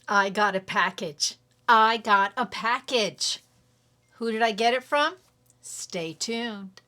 I got a package. I got a package. Who did I get it from? Stay tuned.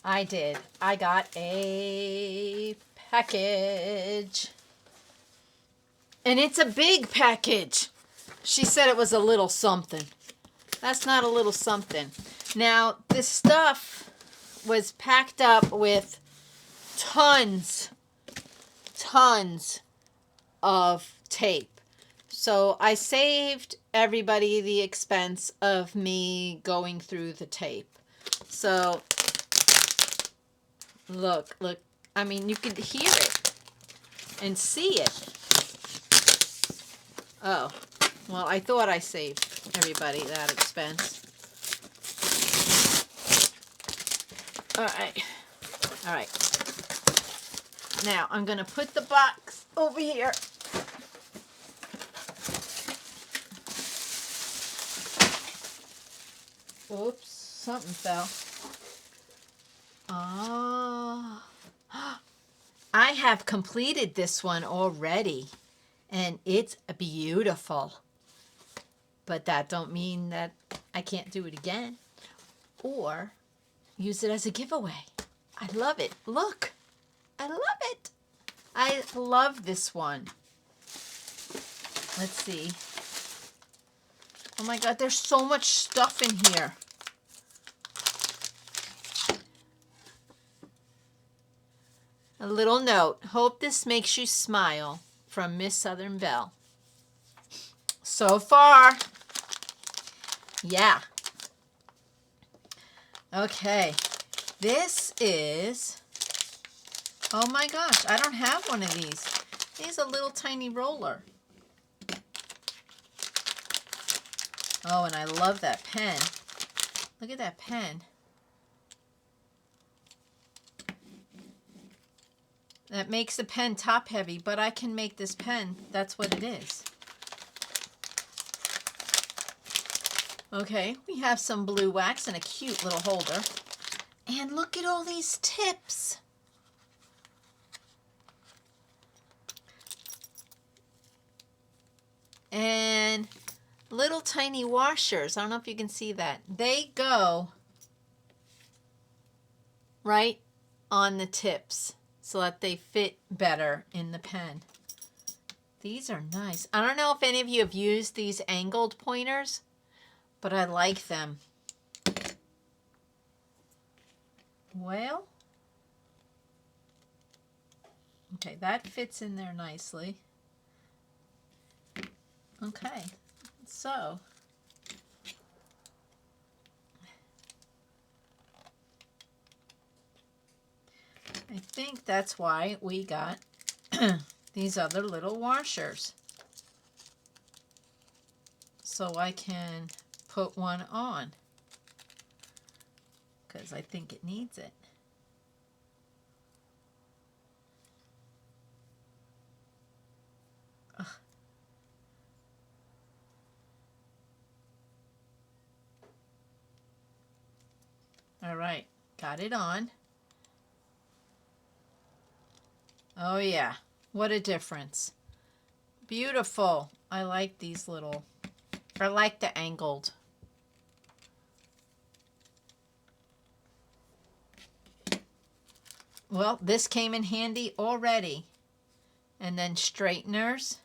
I did. I got a package. And it's a big package. She said it was a little something. That's not a little something. Now, this stuff was packed up with tons of tape. So I saved everybody the expense of me going through the tape. So look. I mean, you could hear it and see it. Oh, well, I thought I saved everybody that expense. All right. Now, I'm going to put the box over here. Oops, something fell. Oh, I have completed this one already, and it's beautiful. But that don't mean that I can't do it again or use it as a giveaway. I love it. Look, I love it. I love this one. Let's see. Oh my God, there's so much stuff in here. A little note. Hope this makes you smile, from Miss Southern Belle. So far, yeah. Okay, this is, oh my gosh, I don't have one of these. Here's a little tiny roller. Oh, and I love that pen. Look at that pen. That makes the pen top heavy, but I can make this pen. That's what it is. Okay, we have some blue wax and a cute little holder. And look at all these tips. And little tiny washers. I don't know if you can see that. They go right on the tips so that they fit better in the pen. These are nice. I don't know if any of you have used these angled pointers, but I like them. Well, okay, that fits in there nicely. Okay, so I think that's why we got these other little washers. So I can put one on, because I think it needs it. Ugh. All right, got it on. Oh yeah, what a difference. Beautiful. I like these little, I like the angled. Well, this came in handy already. And then straighteners.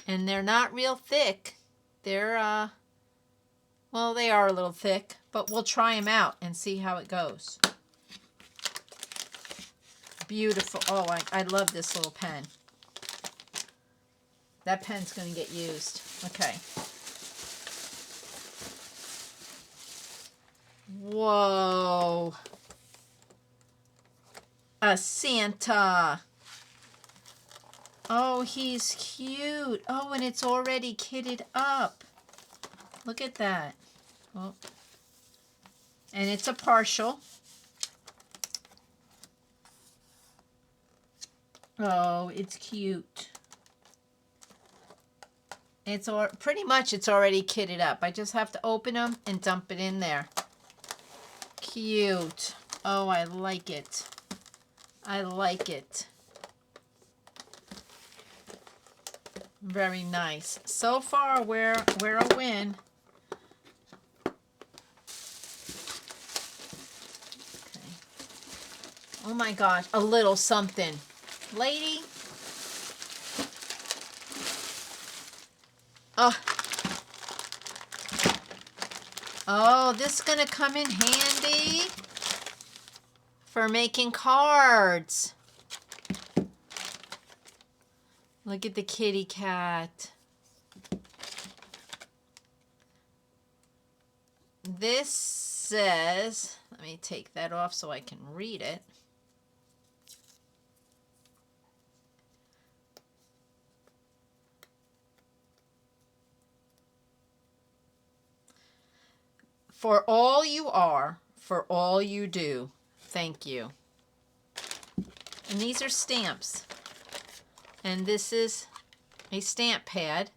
And they're not real thick. They're, well, they are a little thick, but we'll try them out and see how it goes. Beautiful. Oh, I love this little pen. That pen's going to get used. Okay. Whoa. A Santa. Oh, he's cute. Oh, and it's already kitted up. Look at that. Oh. And it's a partial. Oh, it's cute. It's pretty much it's already kitted up. I just have to open them and dump it in there. Cute. Oh, I like it. I like it. Very nice. So far, we're a win. Okay. Oh my gosh, a little something. Lady. Oh. Oh, this is going to come in handy for making cards. Look at the kitty cat. This says, let me take that off so I can read it. For all you are, for all you do, thank you. And these are stamps. And this is a stamp pad.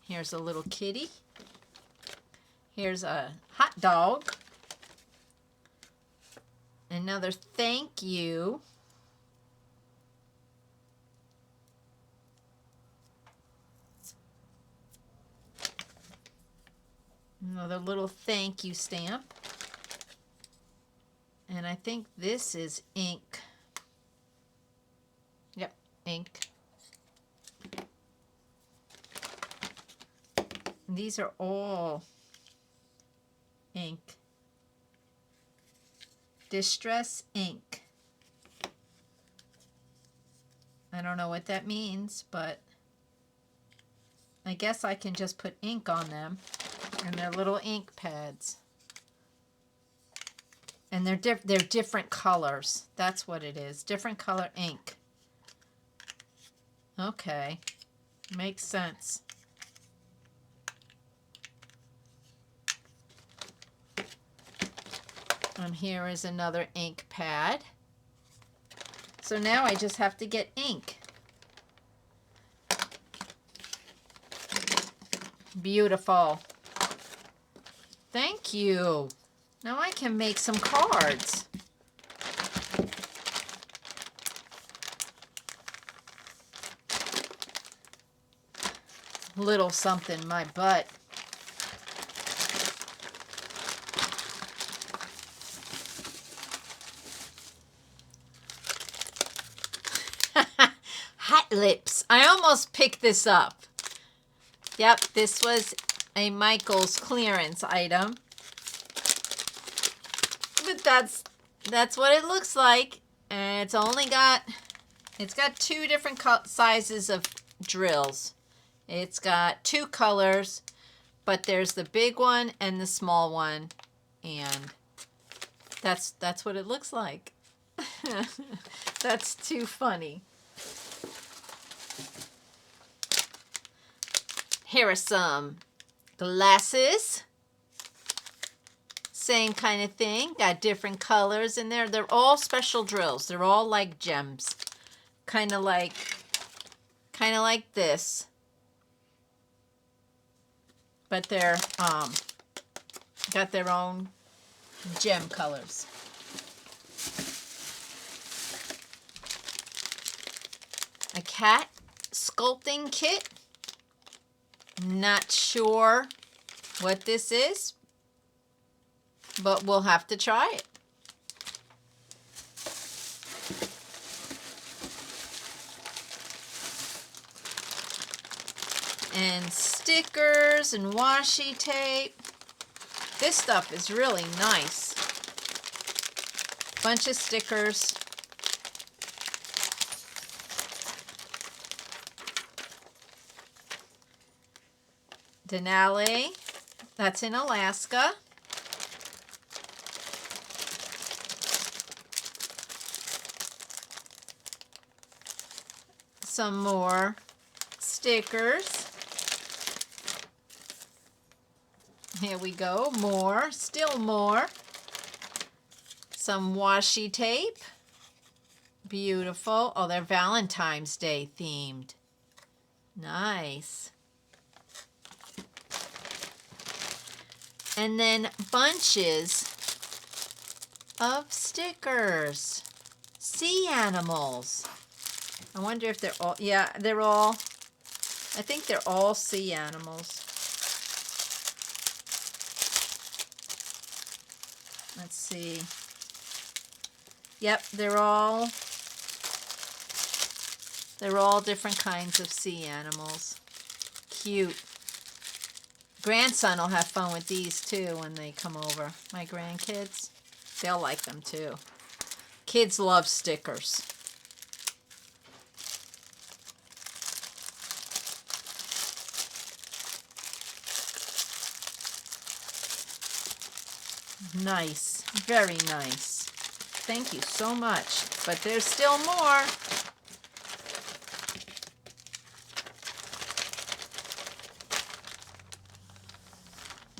Here's a little kitty. Here's a hot dog. Another thank you. Another little thank you stamp. And I think this is ink. Yep, ink. And these are all ink. Distress ink. I don't know what that means, but I guess I can just put ink on them. And they're little ink pads. And they're different colors. That's what it is. Different color ink. Okay. Makes sense. And here is another ink pad. So now I just have to get ink. Beautiful. Thank you. Now I can make some cards. Little something, my butt. Hot lips. I almost picked this up. Yep, this was a Michael's clearance item. But that's what it looks like. And it's got two different sizes of drills. It's got two colors, but there's the big one and the small one, and that's what it looks like. That's too funny. Here are some glasses. Same kind of thing. Got different colors in there. They're all special drills. They're all like gems. Kind of like this. But they're got their own gem colors. A cat sculpting kit. Not sure what this is, but we'll have to try it. And stickers and washi tape. This stuff is really nice. Bunch of stickers. Denali, that's in Alaska. Some more stickers. Here we go, more, still more. Some washi tape. Beautiful. Oh, they're Valentine's Day themed. Nice. And then bunches of stickers. Sea animals. I wonder if they're all, yeah, they're all, I think they're all sea animals. Let's see. Yep, they're all different kinds of sea animals. Cute. Grandson will have fun with these too when they come over. My grandkids, they'll like them too. Kids love stickers. Nice, very nice. Thank you so much. But there's still more.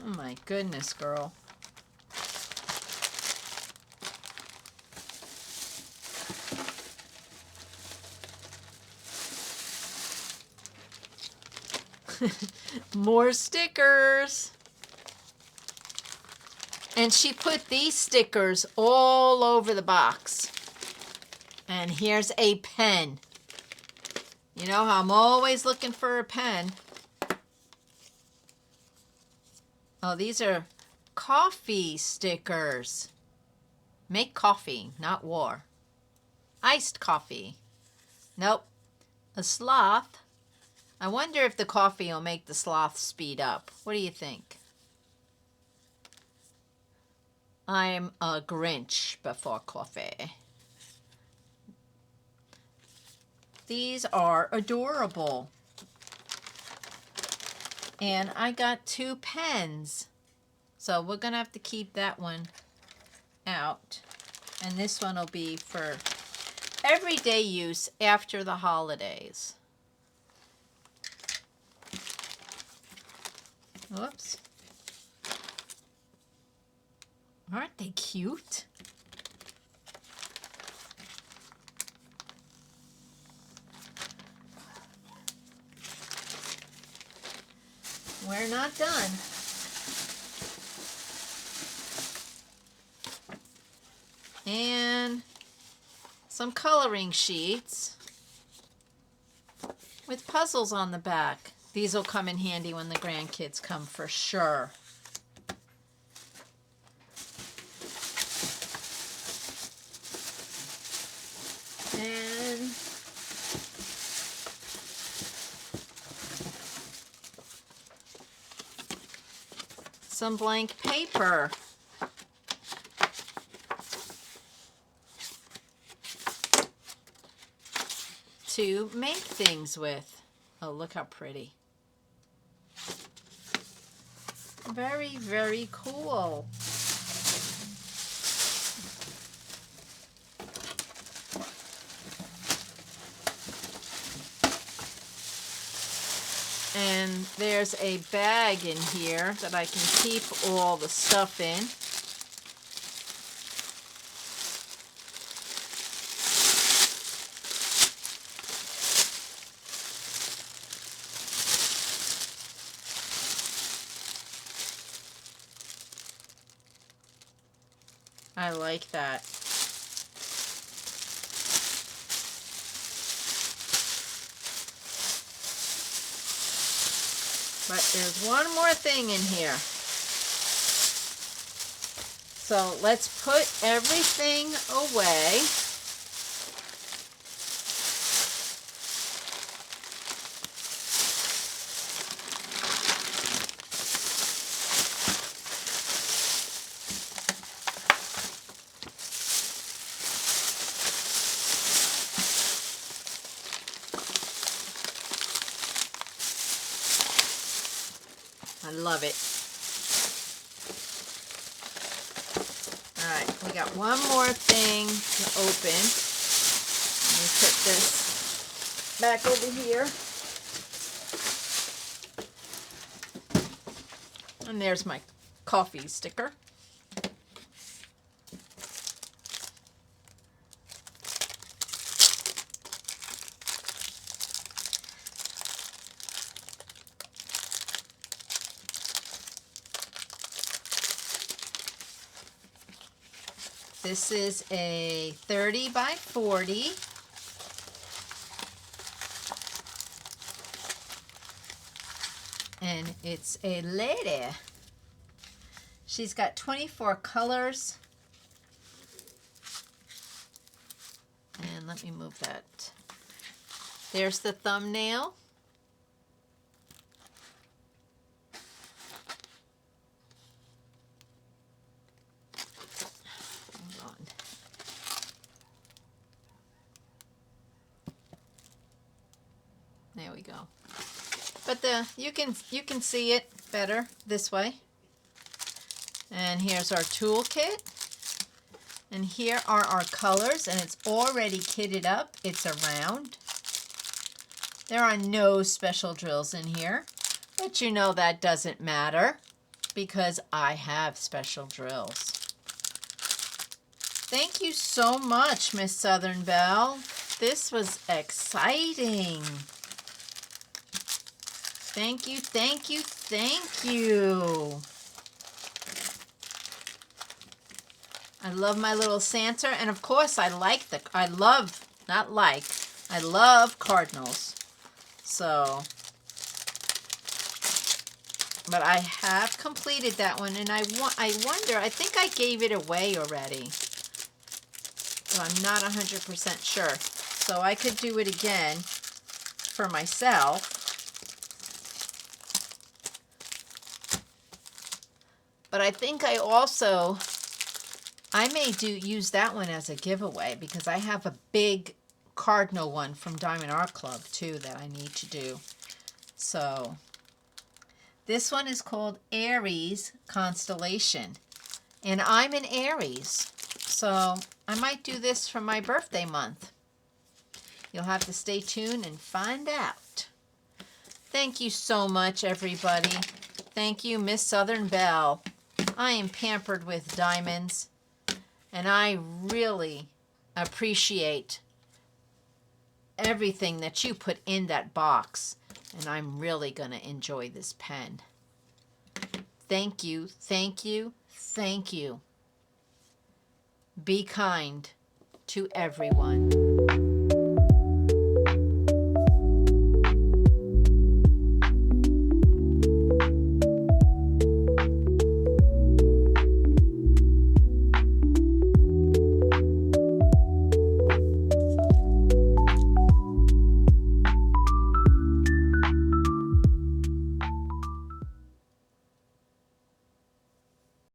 Oh my goodness, girl. More stickers. And she put these stickers all over the box. And here's a pen. You know how I'm always looking for a pen. Oh, these are coffee stickers. Make coffee, not war. Iced coffee. Nope. A sloth. I wonder if the coffee will make the sloth speed up. What do you think? I'm a Grinch before coffee. These are adorable. And I got 2 pens. So we're going to have to keep that one out. And this one will be for everyday use after the holidays. Whoops. Aren't they cute? We're not done. And some coloring sheets with puzzles on the back. These will come in handy when the grandkids come for sure. And some blank paper. To make things with. Oh, look how pretty. Very, very cool. And there's a bag in here that I can keep all the stuff in. I like that. But there's one more thing in here. So let's put everything away. I love it. All right, we got one more thing to open. Let me put this back over here. And there's my coffee sticker. This is a 30 by 40. And it's a lady. She's got 24 colors. And let me move that. There's the thumbnail. Hold on. There we go. But you can see it better this way. And here's our toolkit. And here are our colors, and it's already kitted up. It's a round. There are no special drills in here, but you know that doesn't matter because I have special drills. Thank you so much, Miss Southern Belle. This was exciting. Thank you, thank you, thank you. I love my little Santa, and of course I love cardinals. So, but I have completed that one, and I wonder, I think I gave it away already. So I'm not 100% sure. So I could do it again for myself. But I think I may use that one as a giveaway because I have a big cardinal one from Diamond Art Club too that I need to do. So this one is called Aries Constellation. And I'm in Aries. So I might do this for my birthday month. You'll have to stay tuned and find out. Thank you so much, everybody. Thank you, Miss Southern Belle. I am pampered with diamonds, and I really appreciate everything that you put in that box, and I'm really going to enjoy this pen. Thank you, thank you, thank you. Be kind to everyone.